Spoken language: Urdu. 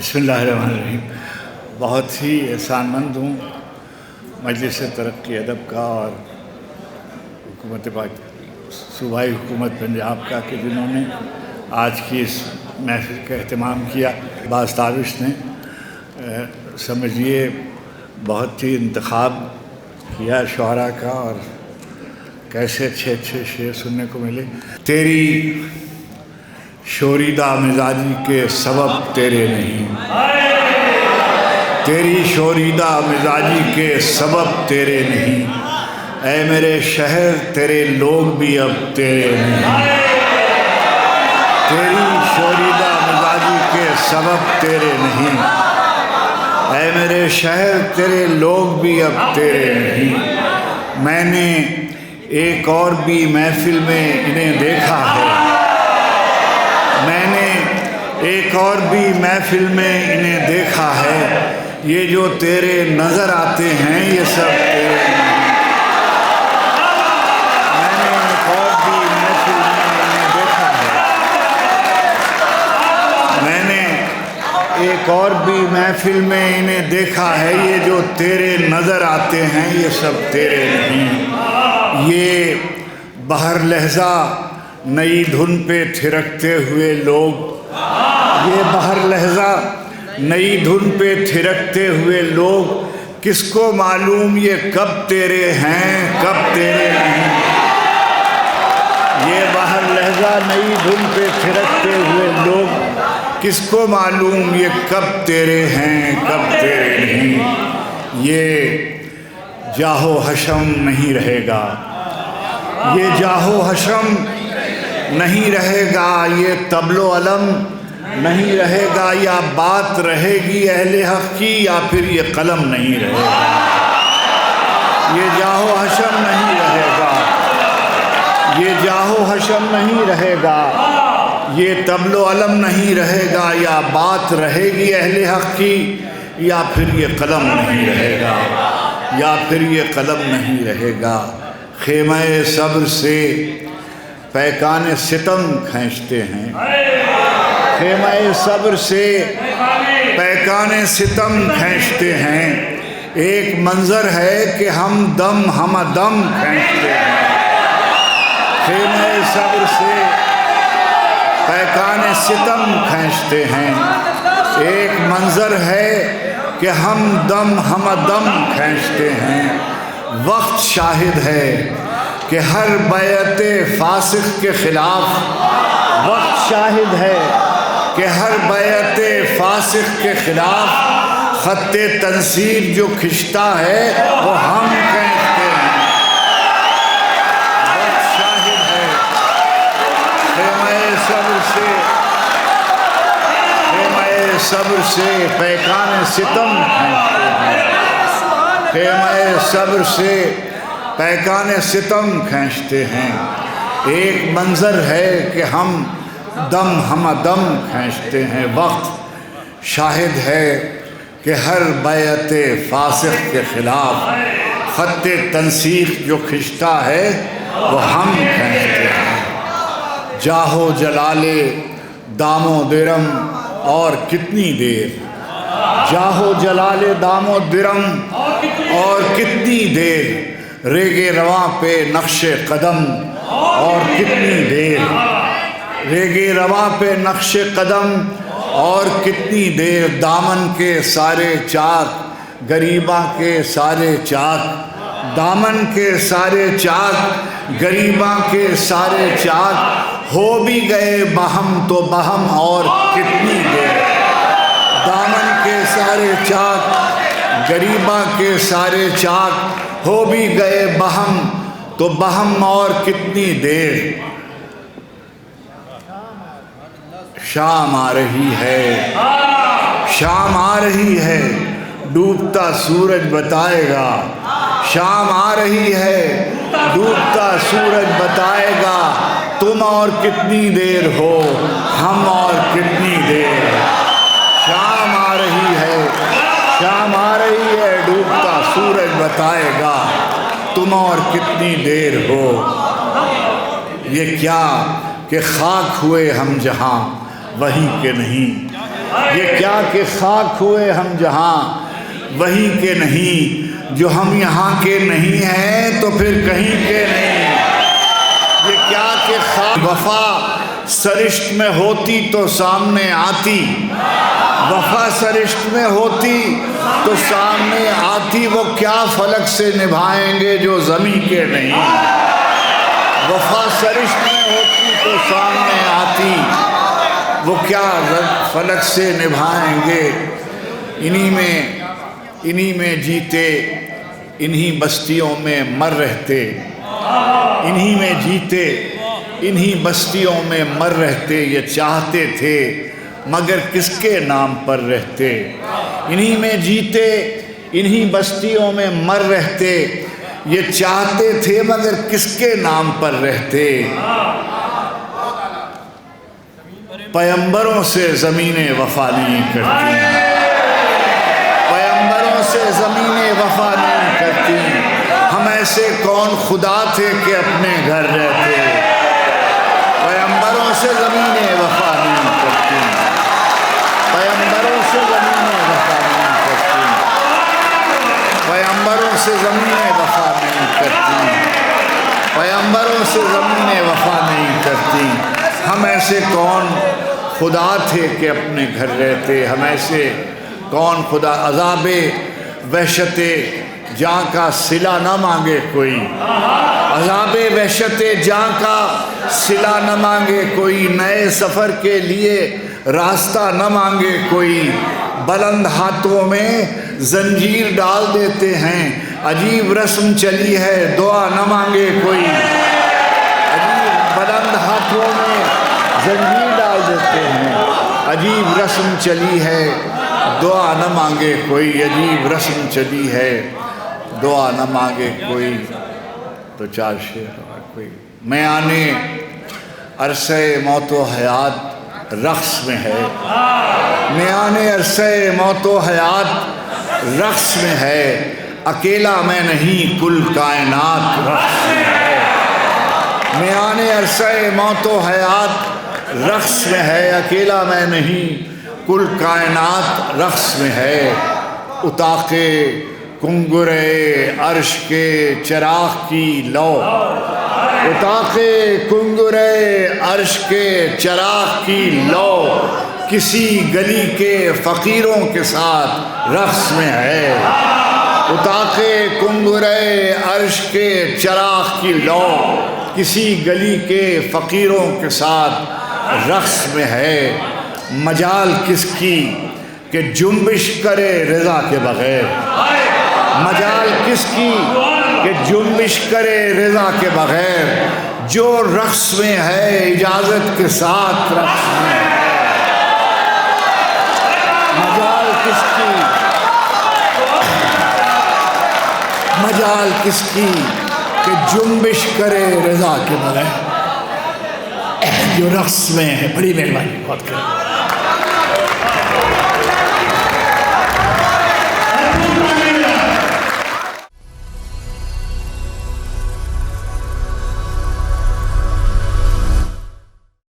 بسم اللہ الرحمن الرحیم۔ بہت ہی احسان مند ہوں مجلس ترقی ادب کا اور حکومت صوبائی حکومت پنجاب کا کہ جنہوں نے آج کی اس محفل کا اہتمام کیا۔ بعض تابش نے سمجھیے بہت ہی انتخاب کیا شعراء کا اور کیسے اچھے شعر سننے کو ملے۔ تیری شوریدہ مزاجی کے سبب تیرے نہیں، تیری شوریدہ مزاجی کے سبب تیرے نہیں، اے میرے شہر تیرے لوگ بھی اب تیرے نہیں، تیری شوریدہ مزاجی کے سبب تیرے نہیں، اے میرے شہر تیرے لوگ بھی اب تیرے نہیں۔ میں نے ایک اور بھی محفل میں انہیں دیکھا ہے، میں نے ایک اور بھی محفل میں انہیں دیکھا ہے، یہ جو تیرے نظر آتے ہیں یہ سب تیرے نہیں۔ میں نے ایک اور بھی محفل میں انہیں دیکھا ہے، میں نے ایک اور بھی محفل میں انہیں دیکھا ہے، یہ جو تیرے نظر آتے ہیں یہ سب تیرے نہیں۔ یہ بہر لہجہ نئی دھن پہ تھرکتے ہوئے لوگ، یہ بہر لہجہ نئی دھن پہ تھرکتے ہوئے لوگ، کس کو معلوم یہ کب تیرے ہیں کب تیرے نہیں۔ یہ بہر لہجہ نئی دھن پہ تھرکتے ہوئے لوگ، کس کو معلوم یہ کب تیرے ہیں کب تیرے نہیں۔ یہ جاہو حشم نہیں رہے گا، یہ جاہو حشم نہیں رہے گا، یہ طبل و علم نہیں رہے گا، یا بات رہے گی اہل حق کی یا پھر یہ قلم نہیں رہے گا۔ یہ جاہو حشم نہیں رہے گا، یہ جاہو حشم نہیں رہے گا، یہ طبل و علم نہیں رہے گا، یا بات رہے گی اہل حق کی یا پھر یہ قلم نہیں رہے گا، یا پھر یہ قلم نہیں رہے گا۔ خیمہ صبر سے پیکان ستم کھینچتے ہیں، خیمہ صبر سے پیکان ستم کھینچتے ہیں، ایک منظر ہے کہ ہم دم کھینچتے ہیں۔ خیمہ صبر سے پیکان ستم کھینچتے ہیں، ایک منظر ہے کہ ہم دم کھینچتے ہیں۔ وقت شاہد ہے کہ ہر بیعت فاسق کے خلاف، وقت شاہد ہے کہ ہر بیعت فاسق کے خلاف خط تنصیب جو کھنچتا ہے وہ ہم کھینچتے ہیں۔ وقت شاہد ہے خیمہ صبر سے پیکان ستم کھینچتے ہیں، خیمہ صبر سے پیکان ستم کھینچتے ہیں، ایک منظر ہے کہ ہم دم کھینچتے ہیں۔ وقت شاہد ہے کہ ہر بیعت فاسق کے خلاف خط تنسیق جو کھنچتا ہے وہ ہم کھینچتے ہیں۔ جاہو جلالے دام و درم اور کتنی دیر، جاہو جلالے دام و درم اور کتنی دیر، ریگے رواں پہ نقش قدم اور کتنی دیر، ریگے رواں پہ نقش قدم اور کتنی دیر، دامن کے سارے چاک غریباں کے سارے چاک، دامن کے سارے چاک غریباں کے سارے چاک، ہو بھی گئے بہم تو بہم اور کتنی دیر، دامن کے سارے چاک غریباں کے سارے چاک، ہو بھی گئے بہم تو بہم اور کتنی دیر۔ شام آ رہی ہے، شام آ رہی ہے، ڈوبتا سورج بتائے گا، شام آ رہی ہے، ڈوبتا سورج بتائے گا، تم اور کتنی دیر ہو ہم اور کتنی دیر۔ شام آ رہی ہے، شام آ رہی ہے، ڈوبتا سورج بتائے گا، تم اور کتنی دیر ہو۔ یہ کیا کہ خاک ہوئے ہم جہاں وہیں کے نہیں، یہ کیا کہ خاک ہوئے ہم جہاں وہیں کے نہیں، جو ہم یہاں کے نہیں ہیں تو پھر کہیں کے نہیں۔ یہ کیا کہ وفا سرشت میں ہوتی تو سامنے آتی، وفا سرشت میں ہوتی تو سامنے آتی، وہ کیا فلک سے نبھائیں گے جو زمیں کے نہیں۔ وفا سرشت میں ہوتی تو سامنے آتی، وہ کیا فلک سے نبھائیں گے۔ انہی میں جیتے، انہی بستیوں میں مر رہتے، انہی میں جیتے، انہی بستیوں میں مر رہتے، یہ چاہتے تھے مگر کس کے نام پر رہتے۔ انہی میں جیتے، انہی بستیوں میں مر رہتے، یہ چاہتے تھے مگر کس کے نام پر رہتے۔ پیمبروں سے زمینیں وفا نہیں کرتی، پیمبروں سے زمینیں وفا نہیں کرتی، ہم ایسے کون خدا تھے کہ اپنے گھر رہتے۔ پیمبروں سے زمینیں وفا نہیں کرتی، پیمبروں سے زمینیں وفا نہیں کرتی، پیمبروں سے زمینیں وفا نہیں کرتی، پیمبروں سے زمینیں وفا نہیں کرتی، ہم ایسے کون خدا تھے کہ اپنے گھر رہتے، ہم ایسے کون خدا۔ عذاب وحشت جاں کا صلہ نہ مانگے کوئی، عذاب وحشت جاں کا صلہ نہ مانگے کوئی، نئے سفر کے لیے راستہ نہ مانگے کوئی، بلند ہاتھوں میں زنجیر ڈال دیتے ہیں، عجیب رسم چلی ہے دعا نہ مانگے کوئی، عجیب بلند ہاتھوں میں زنجیر ڈال دیتے ہیں، عجیب رسم چلی ہے دعا نہ مانگے کوئی، عجیب رسم چلی ہے دعا نہ مانگے کوئی۔ تو چار شعر اور کوئی۔ میں آنے عرصہ موت و حیات رقص میں ہے، میں آنے عرصہ موت و حیات رقص میں ہے، اکیلا میں نہیں کل کائنات رقص میں ہے۔ میں آنے عرصہ موت و حیات رقص میں ہے، اکیلا میں نہیں کل کائنات رقص میں ہے۔ اتاق کنگرے عرش کے چراغ کی لو، اتاق کنگرے عرش کے چراغ کی لو، کسی گلی کے فقیروں کے ساتھ رقص میں ہے۔ اتاق کنگرے عرش کے چراغ کی لو، کسی گلی کے فقیروں کے ساتھ رقص میں ہے۔ مجال کس کی کہ جنبش کرے رضا کے بغیر، مجال کس کی کہ جنبش کرے رضا کے بغیر، جو رقص میں ہے اجازت کے ساتھ رقص میں ہے۔ مجال کس کی، مجال کس کی کہ جنبش کرے رضا کے بغیر، جو رقص میں ہے۔ بڑی مہربانی، بہت کریں۔